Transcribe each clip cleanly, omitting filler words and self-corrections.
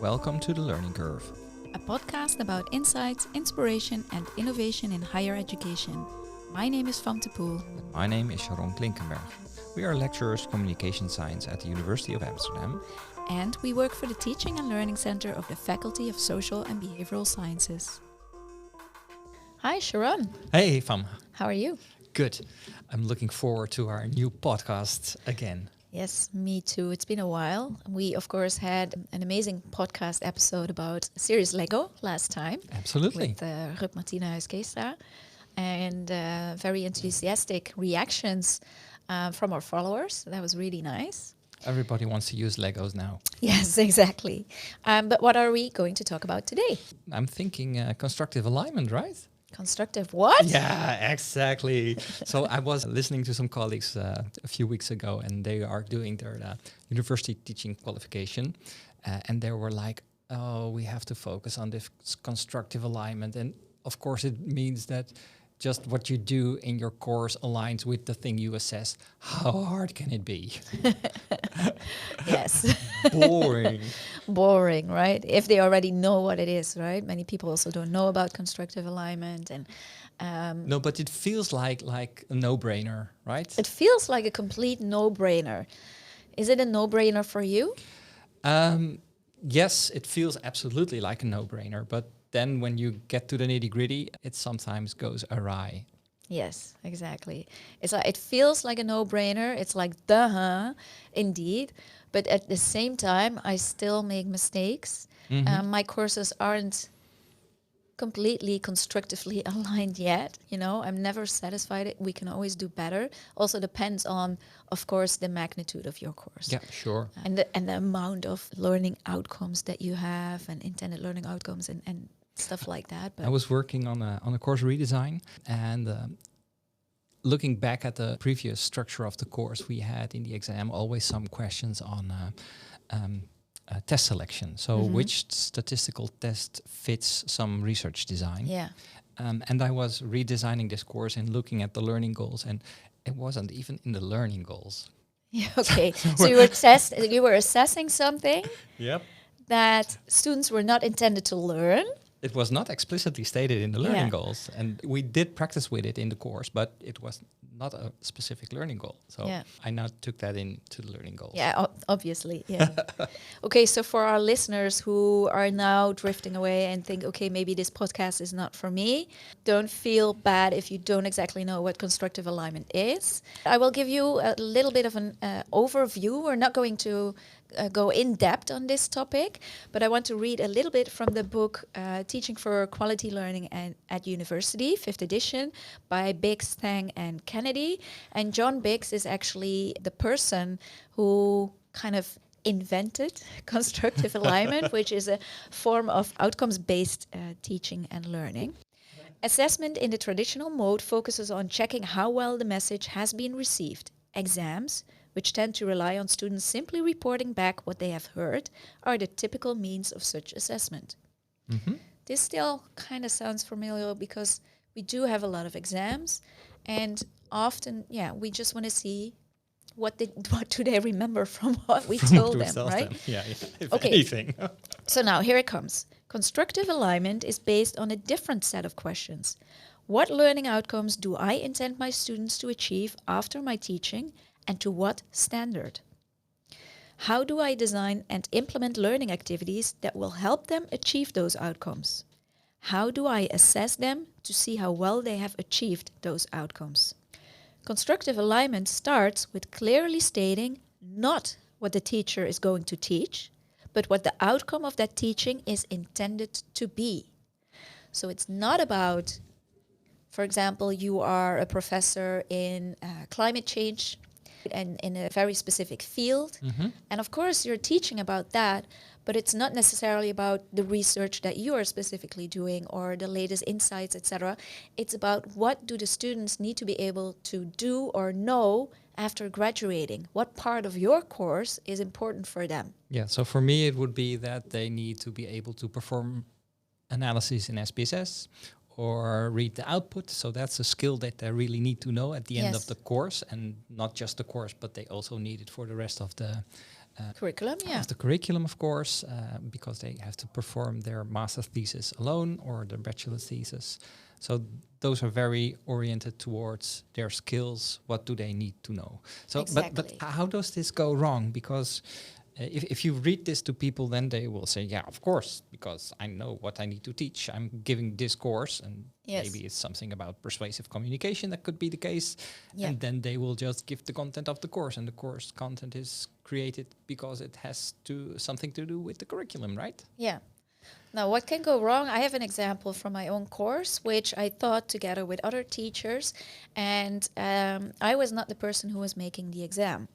Welcome to The Learning Curve. A podcast about insights, inspiration and innovation in higher education. My name is Van de Poel. My name is Sharon Klinkenberg. We are lecturers communication science at the University of Amsterdam. And we work for the Teaching and Learning Center of the Faculty of Social and Behavioral Sciences. Hi Sharon. Hey Van. How are you? Good. I'm looking forward to our new podcast again. Yes, me too. It's been a while. We, of course, had an amazing podcast episode about series Lego last time. Absolutely. With Rut Martina Huiskeestra. And very enthusiastic reactions from our followers. That was really nice. Everybody wants to use Legos now. Yes, exactly. But what are we going to talk about today? I'm thinking constructive alignment, right? Constructive what? Yeah, exactly. So I was listening to some colleagues a few weeks ago, and they are doing their university teaching qualification. And they were like, oh, we have to focus on this constructive alignment. And of course, it means that just what you do in your course aligns with the thing you assess. How hard can it be? Yes. Boring. Boring, right? If they already know what it is, right? Many people also don't know about constructive alignment. And No, but it feels like a no-brainer, right? it feels like a complete no-brainer. Is it a no-brainer for you? Yes, it feels absolutely like a no-brainer, but then when you get to the nitty-gritty, it sometimes goes awry. Yes, exactly. It's like it feels like a no-brainer. It's like duh, indeed. But at the same time, I still make mistakes. My courses aren't completely constructively aligned yet. You know, I'm never satisfied. We can always do better. Also depends on, of course, the magnitude of your course. Yeah, sure. And the amount of learning outcomes that you have and intended learning outcomes and stuff like that. But I was working on a course redesign, and looking back at the previous structure of the course, we had in the exam always some questions on test selection. So which statistical test fits some research design? yeah. And I was redesigning this course and looking at the learning goals, and it wasn't even in the learning goals. Yeah, okay. So you were assessing something Yep. that students were not intended to learn. It was not explicitly stated in the learning goals, and we did practice with it in the course, but it was not a specific learning goal. So I now took that into the learning goals. Yeah, obviously. Yeah. Okay, so for our listeners who are now drifting away and think, okay, maybe this podcast is not for me, don't feel bad if you don't exactly know what constructive alignment is. I will give you a little bit of an overview. We're not going to go in depth on this topic, but I want to read a little bit from the book Teaching for Quality Learning at University, 5th edition, by Biggs, Tang, and Kennedy. And John Biggs is actually the person who kind of invented constructive alignment, which is a form of outcomes-based teaching and learning. Assessment in the traditional mode focuses on checking how well the message has been received. Exams, which tend to rely on students simply reporting back what they have heard, are the typical means of such assessment. This still kind of sounds familiar because we do have a lot of exams, and often, we just want to see what do they remember from what we told them, right? Yeah, if Okay. anything. So now here it comes. Constructive alignment is based on a different set of questions. What learning outcomes do I intend my students to achieve after my teaching, and to what standard? How do I design and implement learning activities that will help them achieve those outcomes? How do I assess them to see how well they have achieved those outcomes? Constructive alignment starts with clearly stating not what the teacher is going to teach, but what the outcome of that teaching is intended to be. So it's not about, for example, you are a professor in climate change and in a very specific field. And of course, you're teaching about that, but it's not necessarily about the research that you are specifically doing or the latest insights, etc. It's about what do the students need to be able to do or know after graduating. What part of your course is important for them? Yeah, so for me, it would be that they need to be able to perform analysis in SPSS, or read the output. So that's a skill that they really need to know at the end of Yes. the course, and not just the course, but they also need it for the rest of the Curriculum, yeah. of the curriculum, of course, because they have to perform their master's thesis alone or their bachelor thesis. So those are very oriented towards their skills. What do they need to know? So, but Exactly. how does this go wrong? Because if you read this to people, then they will say, yeah, of course, because I know what I need to teach. I'm giving this course, and Yes. maybe it's something about persuasive communication. That could be the case. Yeah. And then they will just give the content of the course, and the course content is created because it has something to do with the curriculum, right? Yeah. Now, what can go wrong? I have an example from my own course, which I taught together with other teachers, and I was not the person who was making the exam.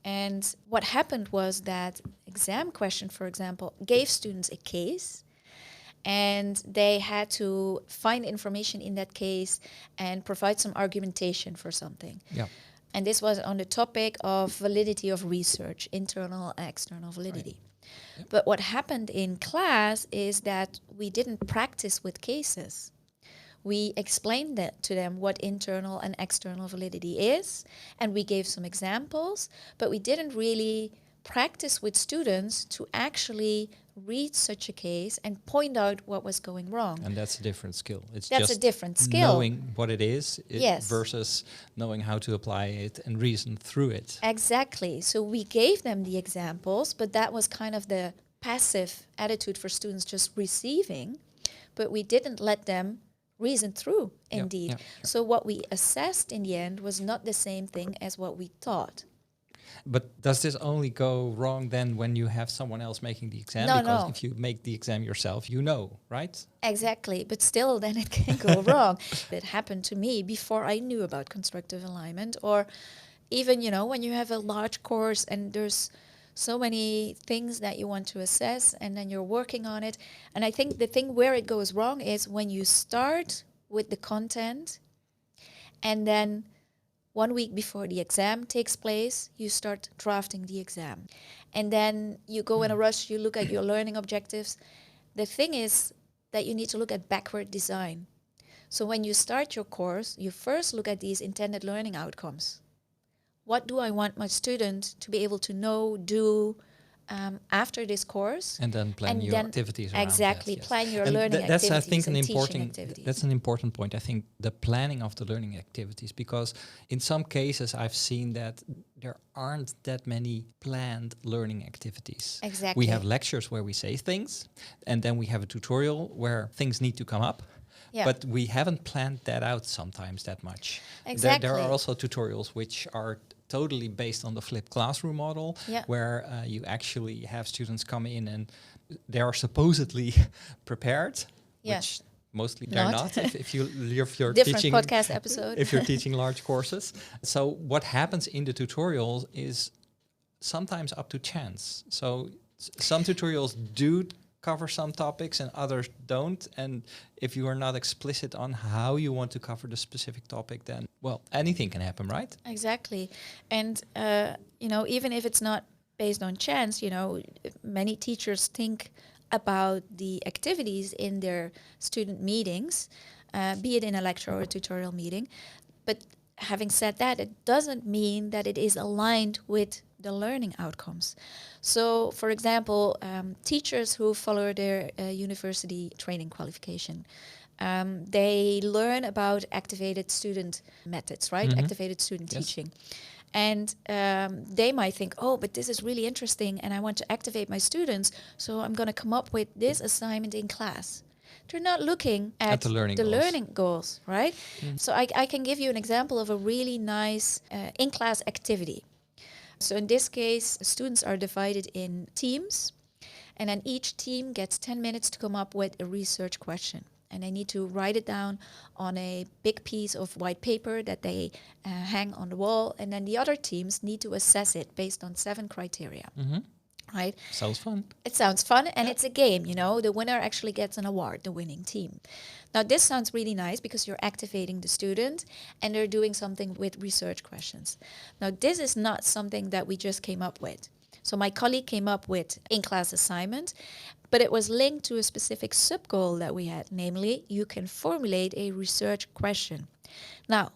And what happened was that exam question, for example, gave students a case, and they had to find information in that case and provide some argumentation for something. Yeah. And this was on the topic of validity of research, internal and external validity. Yep. But what happened in class is that we didn't practice with cases. We explained that to them what internal and external validity is, and we gave some examples, but we didn't really practice with students to actually read such a case and point out what was going wrong. And that's a different skill. It's That's just a different skill. knowing what it is Yes. versus knowing how to apply it and reason through it. Exactly. So we gave them the examples, but that was kind of the passive attitude for students just receiving, but we didn't let them reason through, Yeah, indeed. yeah. So what we assessed in the end was not the same thing as what we taught. But does this only go wrong then when you have someone else making the exam? No, Because no. if you make the exam yourself, you know, right? Exactly, but still then it can go wrong. It happened to me before I knew about constructive alignment, or even, when you have a large course and there's so many things that you want to assess and then you're working on it. And I think the thing where it goes wrong is when you start with the content and then 1 week before the exam takes place, you start drafting the exam. And then you go in a rush, you look at your learning objectives. The thing is that you need to look at backward design. So when you start your course, you first look at these intended learning outcomes. What do I want my student to be able to know, do after this course? And then plan And your then activities around exactly, that, yes. plan your And learning that's, I activities think, and teaching important. activities. That's an important point. I think the planning of the learning activities, because in some cases I've seen that there aren't that many planned learning activities. Exactly. We have lectures where we say things, and then we have a tutorial where things need to come up. Yeah. But we haven't planned that out sometimes that much. Exactly. There are also tutorials which are totally based on the flipped classroom model, Yeah. where you actually have students come in and they are supposedly prepared, Yeah. which mostly they're Not. not. if you're Different teaching podcast episode. if you're teaching large courses. So what happens in the tutorials is sometimes up to chance. So some tutorials do cover some topics and others don't, and if you are not explicit on how you want to cover the specific topic, then well, anything can happen, right? Exactly. And, even if it's not based on chance, many teachers think about the activities in their student meetings, be it in a lecture or a tutorial meeting. But having said that, it doesn't mean that it is aligned with the learning outcomes. So, for example, teachers who follow their university training qualification, they learn about activated student methods, right? Mhm. Activated student Yes. teaching. And they might think, oh, but this is really interesting and I want to activate my students, so I'm going to come up with this assignment in class. They're not looking at the learning goals. learning goals, right? So I can give you an example of a really nice in-class activity. So in this case, students are divided in teams, and then each team gets 10 minutes to come up with a research question. And they need to write it down on a big piece of white paper that they hang on the wall. And then the other teams need to assess it based on 7 criteria, right? Sounds fun. It sounds fun, and it's a game, The winner actually gets an award, the winning team. Now, this sounds really nice because you're activating the student and they're doing something with research questions. Now, this is not something that we just came up with. So my colleague came up with in-class assignment, but it was linked to a specific sub-goal that we had, namely, you can formulate a research question. Now,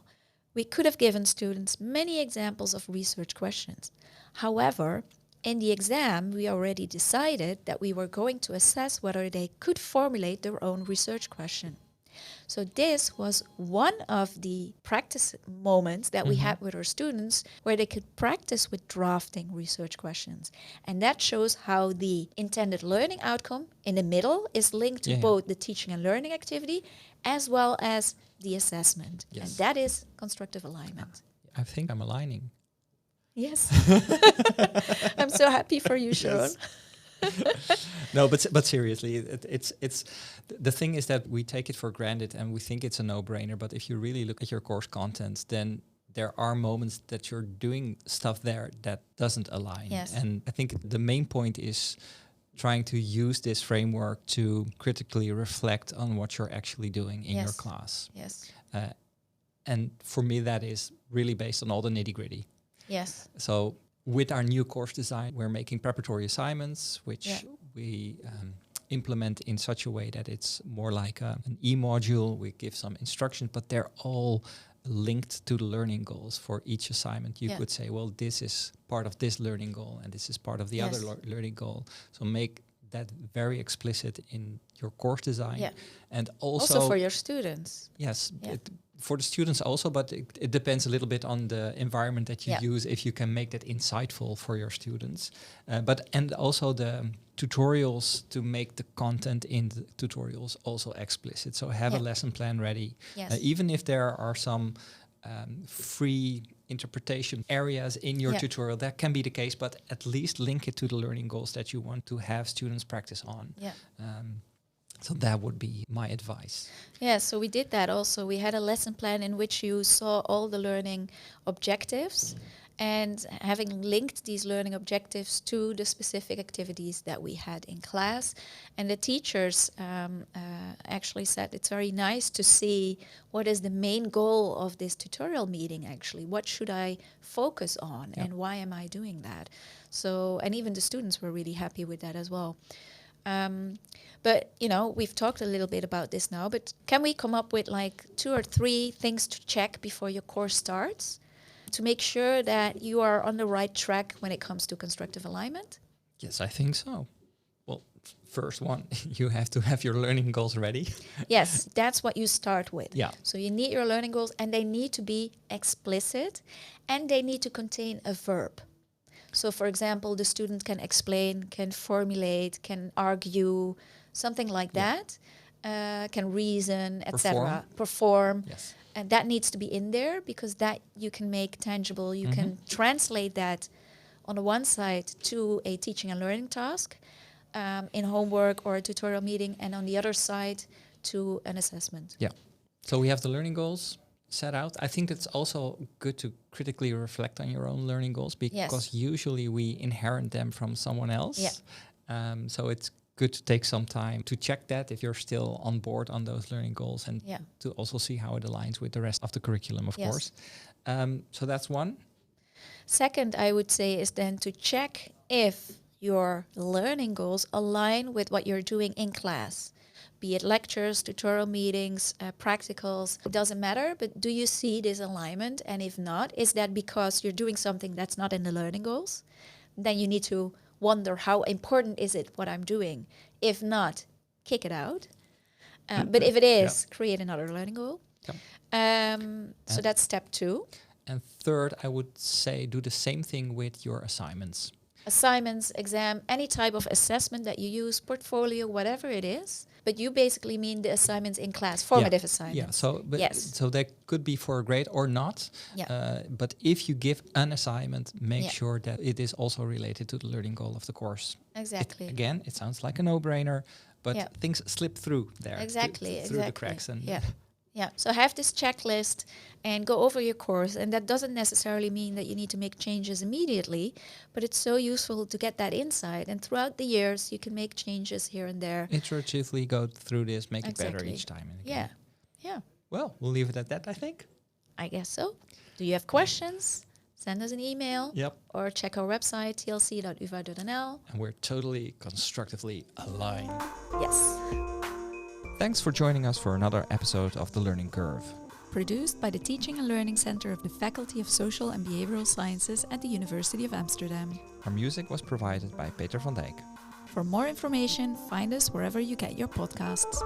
we could have given students many examples of research questions. However, in the exam, we already decided that we were going to assess whether they could formulate their own research question. So this was one of the practice moments that we had with our students where they could practice with drafting research questions. And that shows how the intended learning outcome in the middle is linked to both the teaching and learning activity as well as the assessment. Yes. And that is constructive alignment. I think I'm aligning. Yes. I'm so happy for you, Sharon. Yes. No, but seriously, it's the thing is that we take it for granted and we think it's a no-brainer. But if you really look at your course content, then there are moments that you're doing stuff there that doesn't align. Yes. And I think the main point is trying to use this framework to critically reflect on what you're actually doing in your class. Yes. And for me, that is really based on all the nitty-gritty. Yes. So with our new course design, we're making preparatory assignments, which we implement in such a way that it's more like an e-module. We give some instructions, but they're all linked to the learning goals for each assignment. You could say, well, this is part of this learning goal and this is part of the other learning goal. So make that very explicit in your course design. Yeah. And also for your students. Yes. Yeah. For the students also, but it depends a little bit on the environment that you use, if you can make that insightful for your students. And also the tutorials to make the content in the tutorials also explicit. So have a lesson plan ready. Yes. Even if there are some free interpretation areas in your tutorial, that can be the case, but at least link it to the learning goals that you want to have students practice on. Yeah. So that would be my advice. Yeah, so we did that also. We had a lesson plan in which you saw all the learning objectives and having linked these learning objectives to the specific activities that we had in class. And the teachers actually said it's very nice to see what is the main goal of this tutorial meeting actually. What should I focus on and why am I doing that? So, and even the students were really happy with that as well. But, you know, we've talked a little bit about this now, but can we come up with like 2 or 3 things to check before your course starts to make sure that you are on the right track when it comes to constructive alignment? Yes, I think so. Well, first one, you have to have your learning goals ready. Yes, that's what you start with. Yeah. So you need your learning goals and they need to be explicit and they need to contain a verb. So, for example, the student can explain, can formulate, can argue, something like that, can reason, etc. Perform. Yes. And that needs to be in there because that you can make tangible. You can translate that on the one side to a teaching and learning task in homework or a tutorial meeting, and on the other side to an assessment. Yeah. So we have the learning goals set out. I think it's also good to critically reflect on your own learning goals because usually we inherit them from someone else. Yeah. So it's good to take some time to check that if you're still on board on those learning goals and to also see how it aligns with the rest of the curriculum, of course. So that's one. Second, I would say is then to check if your learning goals align with what you're doing in class. Be it lectures, tutorial meetings, practicals, it doesn't matter, but do you see this alignment? And if not, is that because you're doing something that's not in the learning goals? Then you need to wonder how important is it what I'm doing? If not, kick it out. But if it is, create another learning goal. So that's step 2. And third, I would say do the same thing with your assignments. Assignments, exam, any type of assessment that you use, portfolio, whatever it is. But you basically mean the assignments in class, formative assignments. Yeah, so that could be for a grade or not. Yeah. But if you give an assignment, make sure that it is also related to the learning goal of the course. Exactly. It sounds like a no-brainer, but things slip through there. Exactly. Through the cracks. And Yeah, so have this checklist and go over your course. And that doesn't necessarily mean that you need to make changes immediately, but it's so useful to get that insight. And throughout the years, you can make changes here and there. Iteratively go through this, make it better each time. And again. Yeah. Well, we'll leave it at that, I think. I guess so. Do you have questions? Send us an email. Yep. Or check our website, tlc.uva.nl. And we're totally constructively aligned. Yes. Thanks for joining us for another episode of The Learning Curve. Produced by the Teaching and Learning Center of the Faculty of Social and Behavioral Sciences at the University of Amsterdam. Our music was provided by Peter van Dijk. For more information, find us wherever you get your podcasts.